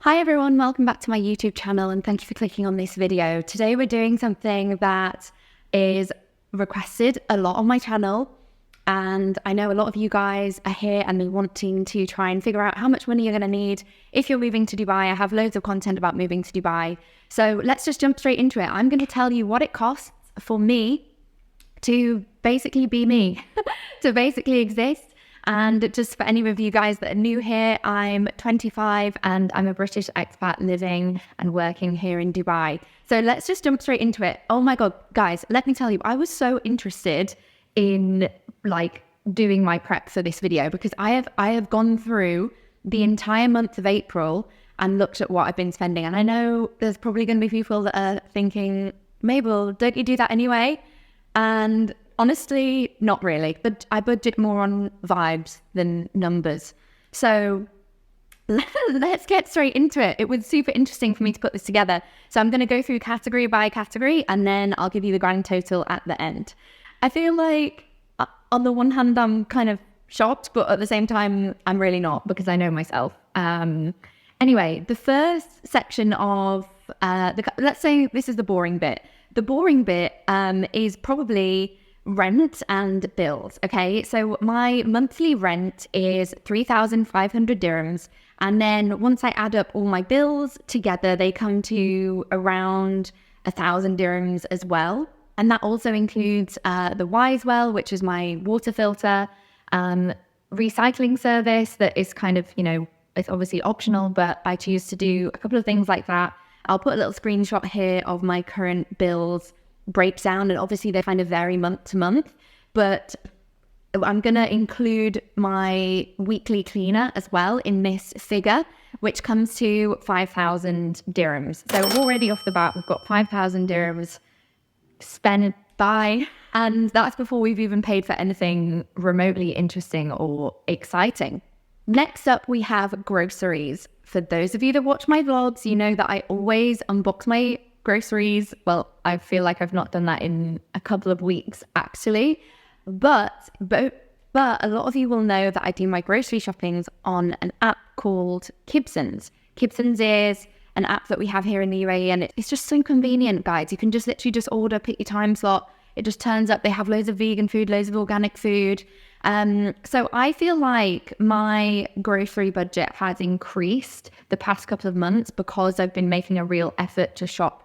Hi everyone, welcome back to my YouTube channel and thank you for clicking on this video. Today we're doing something that is requested a lot on my channel, and I know a lot of you guys are here and are wanting to try and figure out how much money you're going to need if you're moving to Dubai. I have loads of content about moving to Dubai, so let's just jump straight into it. I'm going to tell you what it costs for me to basically be me, to basically exist. And just for any of you guys that are new here, I'm 25 and I'm a British expat living and working here in Dubai. So let's just jump straight into it. Oh my God, guys, let me tell you, I was so interested in doing my prep for this video because I have gone through the entire month of April and looked at what I've been spending. And I know there's probably going to be people that are thinking, Mabel, don't you do that anyway? And honestly, not really, but I budget more on vibes than numbers. So let's get straight into it. It was super interesting for me to put this together. So I'm going to go through category by category and then I'll give you the grand total at the end. I feel like on the one hand, I'm kind of shocked, but at the same time, I'm really not because I know myself. Anyway, the first section of, let's say this is the boring bit. The boring bit is probably rent and bills. Okay, so my monthly rent is 3,500 dirhams, and then once I add up all my bills together, they come to around 1,000 dirhams as well. And that also includes the 𝐒𝐈𝐍𝐊, which is my water filter, recycling service that is kind of, it's obviously optional, but I choose to do a couple of things like that. I'll put a little screenshot here of my current bills breakdown, and obviously they kind of vary month to month, but I'm going to include my weekly cleaner as well in this figure, which comes to 5,000 dirhams. So already off the bat, we've got 5,000 dirhams spent by, and that's before we've even paid for anything remotely interesting or exciting. Next up, we have groceries. For those of you that watch my vlogs, you know that I always unbox my groceries. Well, I feel like I've not done that in a couple of weeks actually, but a lot of you will know that I do my grocery shoppings on an app called 𝐋𝐈𝐍𝐻𝐿. 𝐋𝐈𝐍𝐻𝐿 is an app that we have here in the UAE, and it's just so convenient, guys. You can just literally just order, pick your time slot. It just turns up. They have loads of vegan food, loads of organic food. So I feel like my grocery budget has increased the past couple of months because I've been making a real effort to shop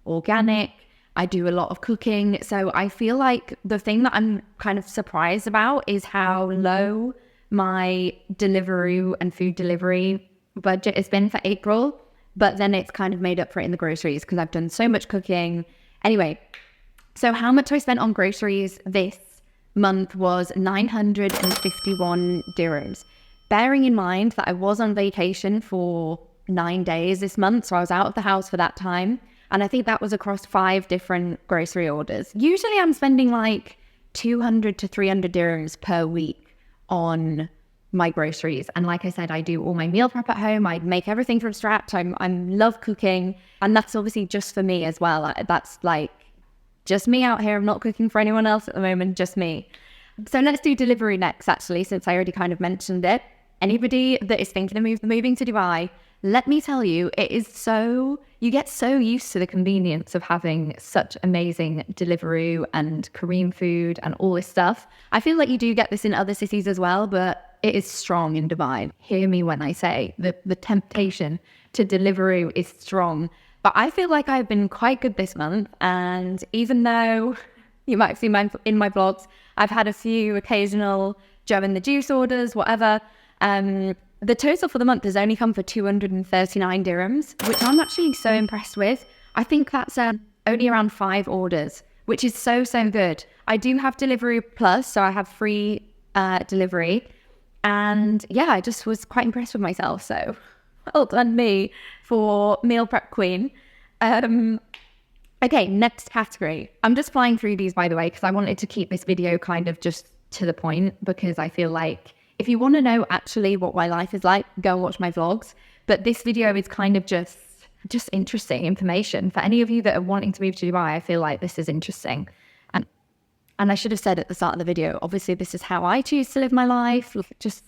organic. I do a lot of cooking. So I feel like the thing that I'm kind of surprised about is how low my delivery and food delivery budget has been for April. But then it's kind of made up for it in the groceries because I've done so much cooking. Anyway, so how much I spent on groceries this month was 951 dirhams. Bearing in mind that I was on vacation for 9 days this month, so I was out of the house for that time. And I think that was across 5 different grocery orders. Usually I'm spending like 200 to 300 dirhams per week on my groceries. And like I said, I do all my meal prep at home. I make everything from scratch. I love cooking. And that's obviously just for me as well. That's like just me out here. I'm not cooking for anyone else at the moment, just me. So let's do delivery next, actually, since I already kind of mentioned it. Anybody that is thinking of moving to Dubai, let me tell you, you get so used to the convenience of having such amazing Deliveroo and Kareem food and all this stuff. I feel like you do get this in other cities as well, but it is strong in Dubai. Hear me when I say the temptation to Deliveroo is strong. But I feel like I've been quite good this month. And even though you might have seen in my vlogs, I've had a few occasional Joe and the Juice orders, whatever. The total for the month has only come for 239 dirhams, which I'm actually so impressed with. I think that's only around 5 orders, which is so good. I do have Delivery Plus, so I have free delivery. And yeah, I just was quite impressed with myself. So well done me for meal prep queen. Okay, next category. I'm just flying through these, by the way, because I wanted to keep this video kind of just to the point, because I feel like if you want to know actually what my life is like, go and watch my vlogs. But this video is kind of just interesting information. For any of you that are wanting to move to Dubai, I feel like this is interesting. And I should have said at the start of the video, obviously this is how I choose to live my life. Just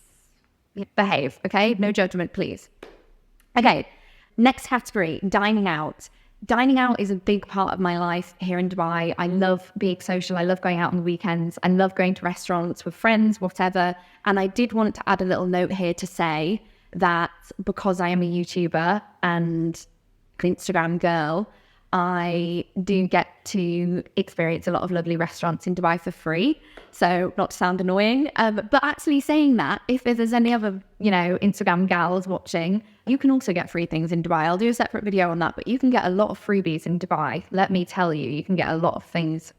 behave, okay? No judgment, please. Okay, Next category, dining out. Dining out is a big part of my life here in Dubai. I love being social. I love going out on the weekends. I love going to restaurants with friends, whatever. And I did want to add a little note here to say that because I am a YouTuber and an Instagram girl, I do get to experience a lot of lovely restaurants in Dubai for free. So not to sound annoying, but actually saying that, if there's any other, Instagram gals watching, you can also get free things in Dubai. I'll do a separate video on that, but you can get a lot of freebies in Dubai. Let me tell you, you can get a lot of things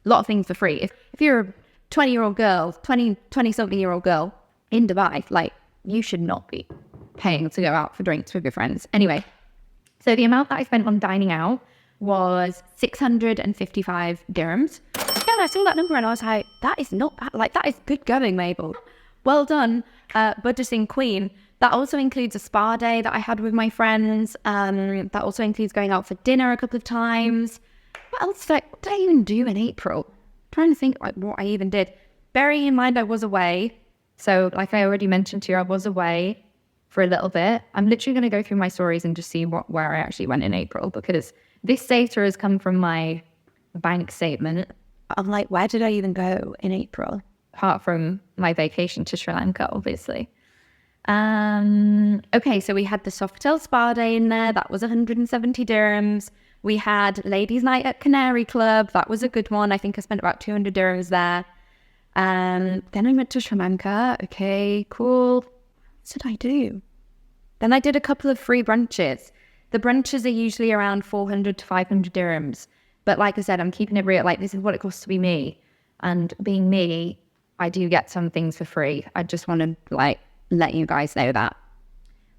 for free. If you're a 20-year-old girl, 20-something-year-old girl in Dubai, like, you should not be paying to go out for drinks with your friends. Anyway, so the amount that I spent on dining out was 655 dirhams. And I saw that number and I was like, that is not bad. Like, that is good going, Mabel. Well done, budgeting queen. That also includes a spa day that I had with my friends. That also includes going out for dinner a couple of times. What else did I even do in April? I'm trying to think like what I even did. Bearing in mind I was away. So like I already mentioned to you, I was away for a little bit. I'm literally going to go through my stories and just see where I actually went in April, because this data has come from my bank statement. I'm like, where did I even go in April? Apart from my vacation to Sri Lanka, obviously. Okay, so we had the Sofitel spa day in there. That was 170 dirhams. We had ladies' night at Canary Club. That was a good one. I think I spent about 200 dirhams there. Then I went to Sri Lanka. Okay, cool. What did I do? Then I did a couple of free brunches. The brunches are usually around 400 to 500 dirhams. But like I said, I'm keeping it real. Like, this is what it costs to be me. And being me, I do get some things for free. I just want to let you guys know that.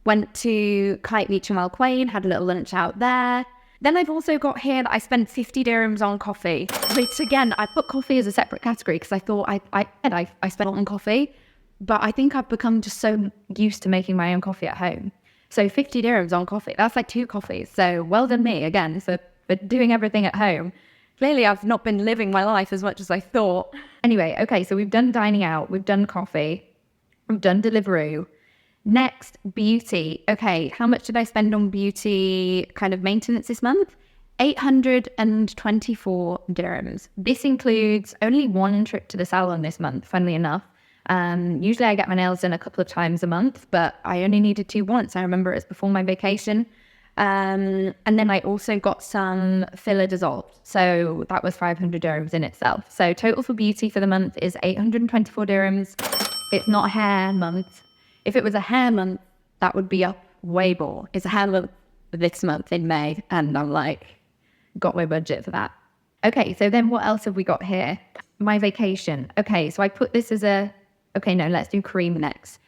Went to 𝐒𝐈𝐍𝐿, had a little lunch out there. Then I've also got here that I spent 50 dirhams on coffee. Which again, I put coffee as a separate category because I thought I spent a lot on coffee. But I think I've become just so used to making my own coffee at home. So 50 dirhams on coffee, that's like 2 coffees. So well done me again for doing everything at home. Clearly I've not been living my life as much as I thought. Anyway, okay, so we've done dining out, we've done coffee, we've done Deliveroo. Next, beauty. Okay, how much did I spend on beauty kind of maintenance this month? 824 dirhams. This includes only one trip to the salon this month, funnily enough. Usually I get my nails done a couple of times a month, but I only needed to once. I remember it was before my vacation. And then I also got some filler dissolved. So that was 500 dirhams in itself. So total for beauty for the month is 824 dirhams. It's not a hair month. If it was a hair month, that would be up way more. It's a hair month this month in May. And I'm like, got my budget for that. Okay, so then what else have we got here? My vacation. Okay, so I put this as let's do Kareem next.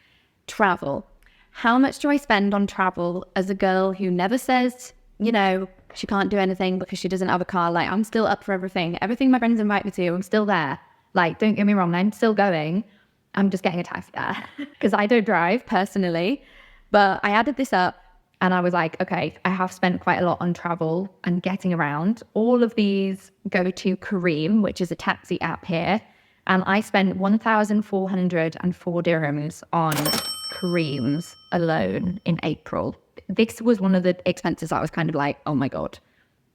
Travel. How much do I spend on travel as a girl who never says, she can't do anything because she doesn't have a car? Like, I'm still up for everything. Everything my friends invite me to, I'm still there. Like, don't get me wrong, I'm still going. I'm just getting a taxi there because I don't drive personally. But I added this up and I was like, okay, I have spent quite a lot on travel and getting around. All of these go to Kareem, which is a taxi app here. And I spent 1,404 dirhams on Kareem's alone in April. This was one of the expenses I was kind of like, oh my God,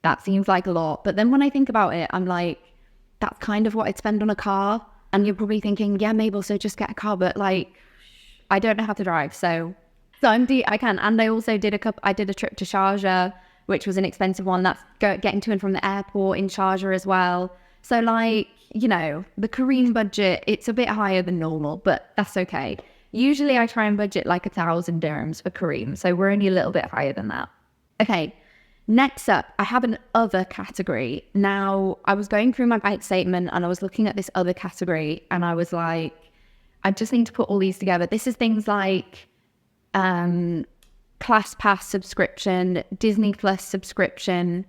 that seems like a lot. But then when I think about it, I'm like, that's kind of what I'd spend on a car. And you're probably thinking, yeah, Mabel, so just get a car. But like, I don't know how to drive. So I can. And I also did a trip to Sharjah, which was an expensive one. That's getting to and from the airport in Sharjah as well. So like, the Kareem budget, it's a bit higher than normal, but that's okay. Usually I try and budget like 1,000 dirhams for Kareem. So we're only a little bit higher than that. Okay. Next up, I have an other category. Now, I was going through my bank statement and I was looking at this other category and I was like, I just need to put all these together. This is things like Class Pass subscription, Disney Plus subscription,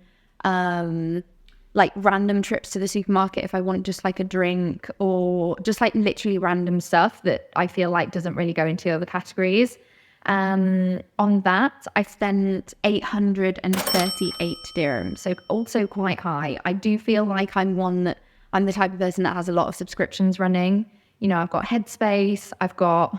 like random trips to the supermarket if I want just like a drink, or just like literally random stuff that I feel like doesn't really go into other categories. On that, I spent 838 dirhams, so also quite high. I do feel like I'm the type of person that has a lot of subscriptions running. I've got Headspace, I've got,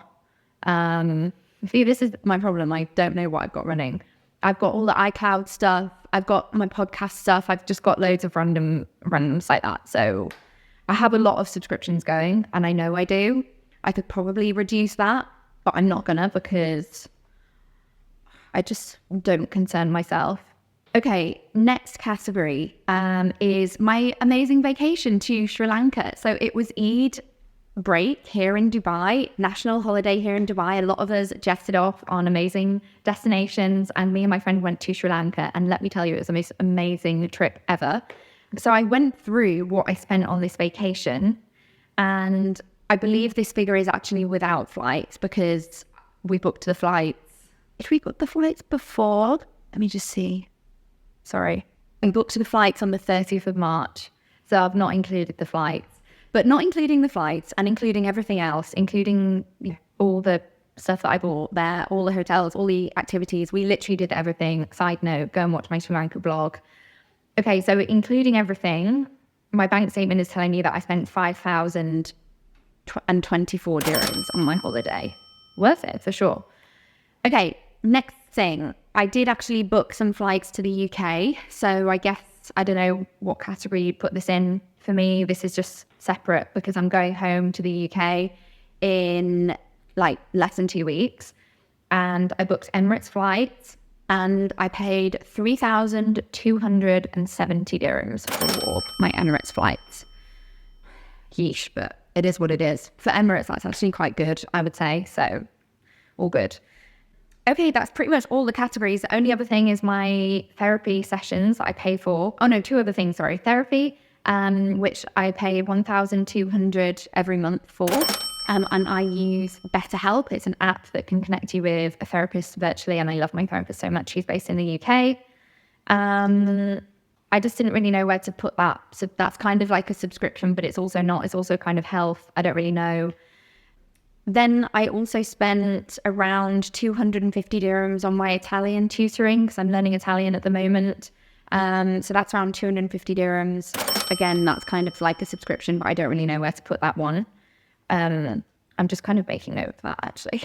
see, this is my problem. I don't know what I've got running. I've got all the iCloud stuff. I've got my podcast stuff. I've just got loads of randoms like that. So I have a lot of subscriptions going, and I know I do. I could probably reduce that, but I'm not gonna, because I just don't concern myself. Okay, next category is my amazing vacation to Sri Lanka. So it was Eid break here in Dubai, national holiday here in Dubai. A lot of us jetted off on amazing destinations, and me and my friend went to Sri Lanka, and let me tell you, it was the most amazing trip ever. So I went through what I spent on this vacation, and I believe this figure is actually without flights, because we booked the flights. Did we book the flights before? Let me just see. Sorry. We booked the flights on the 30th of March. So I've not included the flights. But not including the flights and including everything else, including all the stuff that I bought there, all the hotels, all the activities, we literally did everything. Side note, go and watch my Sri Lanka vlog. Okay, so including everything, my bank statement is telling me that I spent 5,024 dirhams on my holiday. Worth it, for sure. Okay, next thing. I did actually book some flights to the UK. So I guess, I don't know what category you'd put this in. For me, this is just separate because I'm going home to the UK in like less than 2 weeks. And I booked Emirates flights, and I paid 3,270 dirhams for my Emirates flights. Yeesh, but it is what it is. For Emirates, that's actually quite good, I would say. So all good. Okay, that's pretty much all the categories. The only other thing is my therapy sessions that I pay for. Oh no, two other things, sorry. Therapy, which I pay 1,200 every month for. And I use BetterHelp. It's an app that can connect you with a therapist virtually. And I love my therapist so much. She's based in the UK. I just didn't really know where to put that. So that's kind of like a subscription, but it's also not. It's also kind of health. I don't really know. Then I also spent around 250 dirhams on my Italian tutoring, because I'm learning Italian at the moment. So that's around 250 dirhams. Again, that's kind of like a subscription, but I don't really know where to put that one. I'm just kind of making note of that, actually.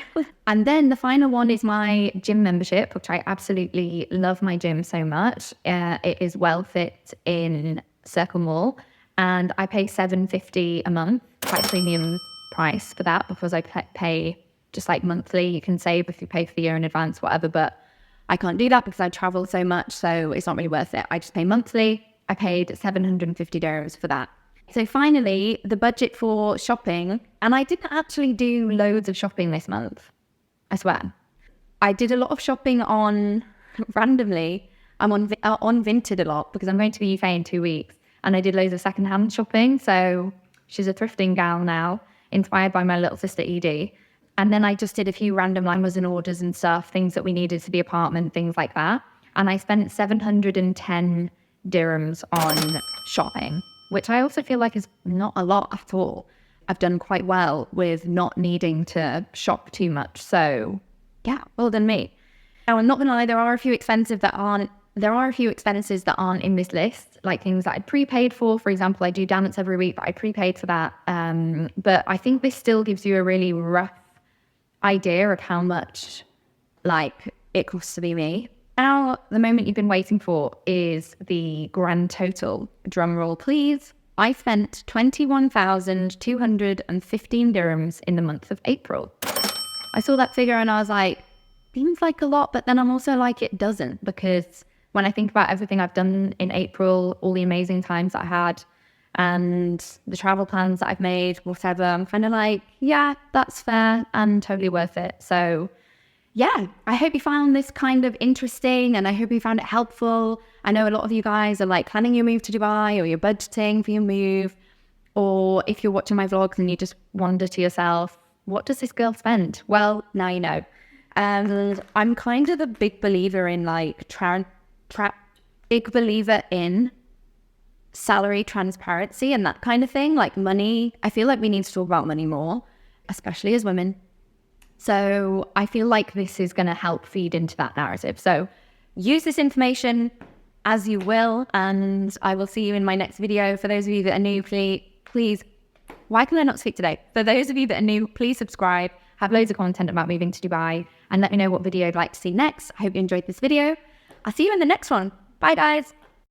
And then the final one is my gym membership, which I absolutely love my gym so much. It is WellFit in Circle Mall, and I pay $750 a month, quite premium price for that, because I pay just like monthly. You can save if you pay for the year in advance, whatever, but I can't do that because I travel so much, so it's not really worth it. I just pay monthly. I paid 750 dirhams for that. So finally, the budget for shopping, and I didn't actually do loads of shopping this month, I swear. I did a lot of shopping randomly. I'm on Vinted a lot because I'm going to the UK in 2 weeks, and I did loads of secondhand shopping. So she's a thrifting gal now, inspired by my little sister Edie. And then I just did a few random Amazon orders and stuff, things that we needed for the apartment, things like that. And I spent 710 dirhams on shopping, which I also feel like is not a lot at all. I've done quite well with not needing to shop too much. So yeah, well done me. Now, I'm not gonna lie, there are a few expenses that aren't in this list, like things that I'd prepaid for. For example, I do dance every week, but I prepaid for that. But I think this still gives you a really rough idea of how much like it costs to be me. Now, the moment you've been waiting for is the grand total. Drum roll, please. I spent 21,215 dirhams in the month of April. I saw that figure and I was like, seems like a lot, but then I'm also like, it doesn't, because when I think about everything I've done in April, all the amazing times that I had, and the travel plans that I've made, whatever, I'm kind of like, yeah, that's fair and totally worth it. So yeah, I hope you found this kind of interesting, and I hope you found it helpful. I know a lot of you guys are like planning your move to Dubai, or you're budgeting for your move, or if you're watching my vlogs and you just wonder to yourself, what does this girl spend? Well, now you know. And I'm kind of a big believer in like big believer in salary transparency and that kind of thing, like money. I feel like we need to talk about money more, especially as women. So I feel like this is going to help feed into that narrative. So use this information as you will, and I will see you in my next video. For those of you that are new, please, why can I not speak today? For those of you that are new, please subscribe. have loads of content about moving to Dubai, and let me know what video you'd like to see next. I hope you enjoyed this video. I'll see you in the next one. Bye guys.